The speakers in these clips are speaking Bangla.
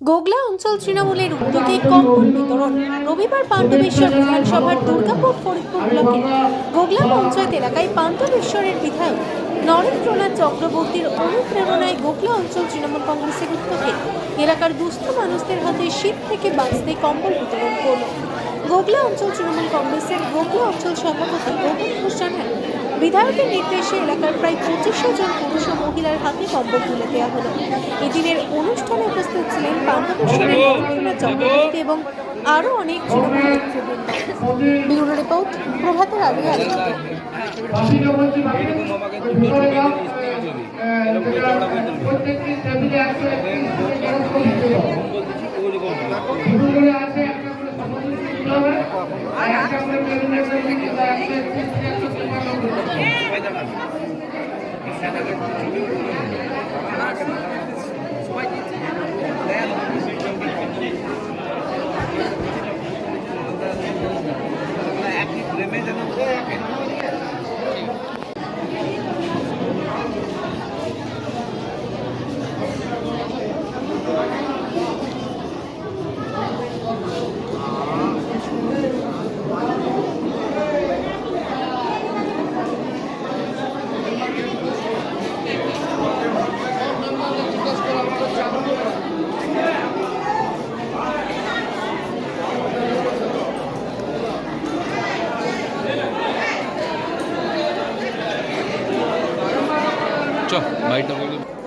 গোগলা অঞ্চল তৃণমূলের উদ্যোগে কম্বল বিতরণ। রবিবার পাণ্ডবেশ্বর বিধানসভার দুর্গাপুর ফরিদপুর ব্লকের গোগলা পঞ্চায়েত এলাকায় পাণ্ডবেশ্বরের বিধায়ক নরেন্দ্রনাথ চক্রবর্তীর অনুপ্রেরণায় গোগলা অঞ্চল তৃণমূল কংগ্রেসের উদ্যোগে এলাকার দুস্থ মানুষদের হাতে শীত থেকে বাঁচতে কম্বল বিতরণ করল। গোগলা অঞ্চল তৃণমূল কংগ্রেসের গোগলা অঞ্চল সভাপতি গৌতম ঘোষ জানান, বিধায়কের নির্দেশে এলাকার প্রায় 2500 জন পুরুষ ও মহিলার হাতে কম্বল তুলে দেওয়া হলো। এদিনের অনুষ্ঠানে উপস্থিত ছিলেন পাণ্ডবেশ্বরের নরেন্দ্রনাথ চক্রবর্তী এবং আরও অনেক তৃণমূল নেতৃবৃন্দ। ব্যুরো রিপোর্ট, প্রভাতের আগে আলোচিত।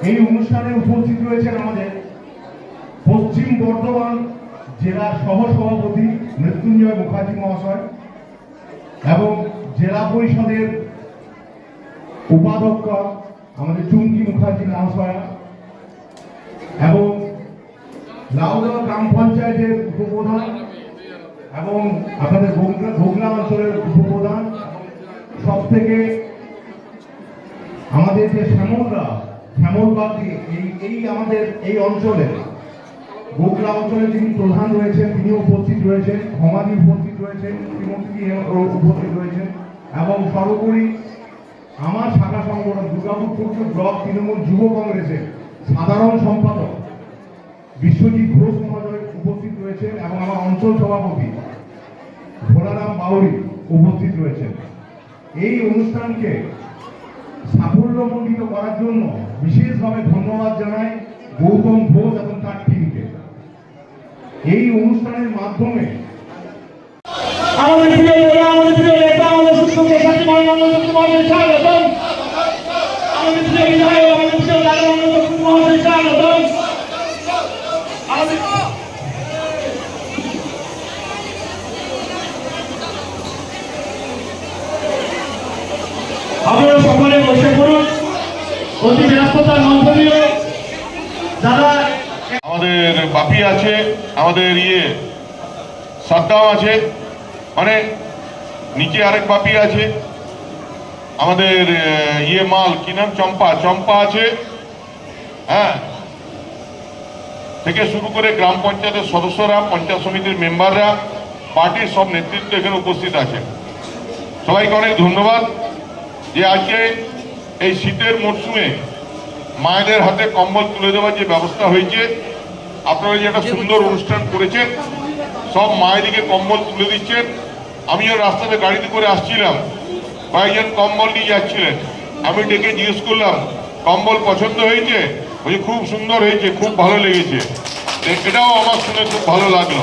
এই অনুষ্ঠানে উপস্থিত রয়েছেন আমাদের পশ্চিম বর্ধমান জেলার সহসভাপতি মৃত্যুঞ্জয় মুখার্জি মহাশয় এবং জেলা পরিষদের উপাধ্যক্ষ আমাদের চুমকি মুখার্জি মহাশয়া এবং লাউদা গ্রাম পঞ্চায়েতের উপপ্রধান এবং আপনাদের গোগলা অঞ্চলের উপপ্রধান, সব থেকে আমাদের যে শ্যামলবাদী এই আমাদের এই অঞ্চলে গোগলা অঞ্চলে যিনি প্রধান রয়েছেন তিনি উপস্থিত রয়েছেন, ক্ষমাদি উপস্থিত রয়েছেন, শ্রীমতী উপস্থিত রয়েছেন এবং সর্বোপরি আমার শাখা সংগঠন দুর্গাপুর পূর্ব ব্লক তৃণমূল যুব কংগ্রেসের সাধারণ সম্পাদক বিশ্বজিৎ ঘোষ মহোদয় উপস্থিত রয়েছেন এবং আমার অঞ্চল সভাপতি ভোলারাম বাউরি উপস্থিত রয়েছেন। এই অনুষ্ঠানকে সাফল্যমণ্ডিত করার জন্য বিশেষভাবে ধন্যবাদ জানাই গৌতম ঘোষ এবং তার টিমকে। এই অনুষ্ঠানের মাধ্যমে আপনারা সকলে বসে পড়ুন, অতি ব্যস্ততার মধ্যে দিয়ে যারা আমাদের বাপি আছে, আমাদের সাদ্দাম আছে, মানে নিচে আরেক বাপি আছে, আমাদের মাল কি নাম চম্পা আছে, হ্যাঁ, থেকে শুরু করে গ্রাম পঞ্চায়েতের সদস্যরা, পঞ্চায়েত সমিতির মেম্বাররা, পার্টির সব নেতৃত্ব এখানে উপস্থিত আছে। সবাইকে অনেক ধন্যবাদ যে আজকে এই শীতের মরশুমে মায়েদের হাতে কম্বল তুলে দেওয়ার যে ব্যবস্থা হয়েছে, আপনারা যে একটা সুন্দর অনুষ্ঠান করেছেন, সব মায়েদিকে কম্বল তুলে দিচ্ছেন। আমিও রাস্তাতে গাড়িতে করে আসছিলাম, কয়েকজন কম্বল নিয়ে যাচ্ছিলেন, আমি ডেকে জিজ্ঞেস করলাম কম্বল পছন্দ হয়েছে? বলছি খুব সুন্দর হয়েছে, খুব ভালো লেগেছে। এটাও আমার শুনে খুব ভালো লাগলো।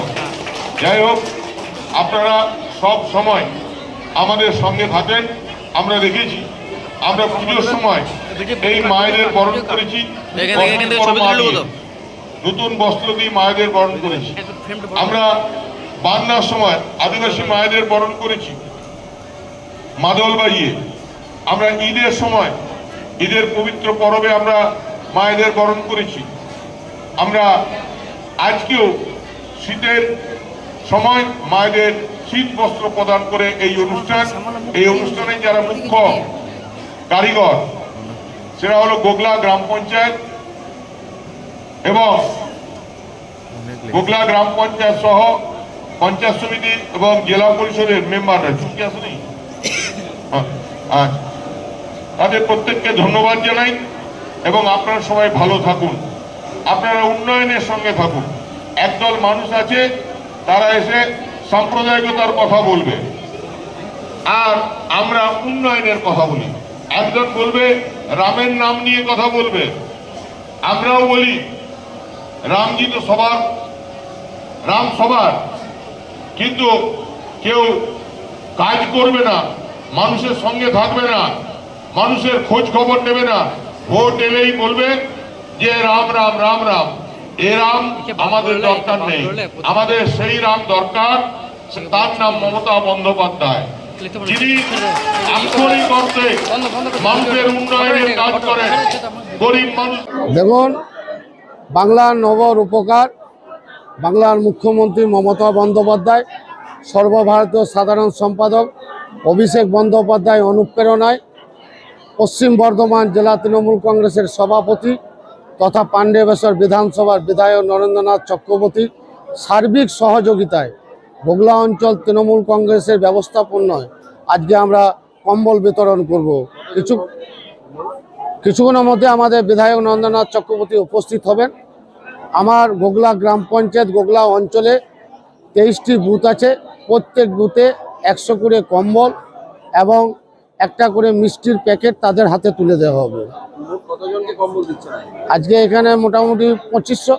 যাই হোক, আপনারা সব সময় আমাদের সঙ্গে থাকেন। আমরা দেখেছি, আমরা পুজোর সময় এই মায়েদের বরণ করেছি, নতুন বস্ত্র দিয়ে মায়েদের বরণ করেছি। আমরা বান্নার সময় আদিবাসী মায়েদের বরণ করেছি মাদল বাজিয়ে। আমরা ঈদের সময়, ঈদের পবিত্র পরবে আমরা মায়েদের বরণ করেছি। আমরা আজকেও শীতের সময় মায়েদের শীত বস্ত্র প্রদান করে এই অনুষ্ঠানে যারা মুখ্য কারিগর সেটা হলো গোগলা গ্রাম পঞ্চায়েত এবং গোগলা গ্রাম পঞ্চায়েত সহ পঞ্চায়েত সমিতি এবং জেলা পরিষদের মেম্বাররা চুক্তি আছে নেই, তাদের প্রত্যেককে ধন্যবাদ জানাই এবং আপনারা সবাই ভালো থাকুন। আপনারা উন্নয়নের সঙ্গে থাকুন। একদল মানুষ আছে তারা এসে সাম্প্রদায়িকতার কথা বলবে, আর আমরা উন্নয়নের কথা বলি। একজন বলবে রামের নাম নিয়ে কথা বলবে, আমরাও বলি রামজি তো সবার, রাম সবার, কিন্তু কেউ কাজ করবে না, মানুষের সঙ্গে থাকবে না, মানুষের খোঁজ খবর নেবে না। ভোট এলেই বলবে যে রাম রাম রাম রাম। এ রাম আমাদের দরকার নেই, আমাদের সেই রাম দরকার, তার নাম মমতা বন্দ্যোপাধ্যায়, যিনি আক্ষরিক অর্থে মানুষের উন্নয়নের কাজ করেন, গরিব মানুষ। দেখুন, বাংলার নবরূপকার বাংলার মুখ্যমন্ত্রী মমতা বন্দ্যোপাধ্যায়, সর্বভারতীয় সাধারণ সম্পাদক অভিষেক বন্দ্যোপাধ্যায় অনুপ্রেরণায় পশ্চিম বর্ধমান জেলা তৃণমূল কংগ্রেসের সভাপতি তথা পাণ্ডবেশ্বর বিধানসভার বিধায়ক নরেন্দ্রনাথ চক্রবর্তীর সার্বিক সহযোগিতায় গোগলা অঞ্চল তৃণমূল কংগ্রেসের ব্যবস্থাপনায় আজকে আমরা কম্বল বিতরণ করব। কিছুক্ষণের মধ্যে আমাদের বিধায়ক নরেন্দ্রনাথ চক্রবর্তী উপস্থিত হবেন। আমার গোগলা গ্রাম পঞ্চায়েত গোগলা অঞ্চলে 23টি বুথ আছে। প্রত্যেক বুথে 100 করে কম্বল এবং একটা করে মিষ্টির প্যাকেট তাদের হাতে তুলে দেওয়া হবে। আজকে এখানে মোটামুটি 2500।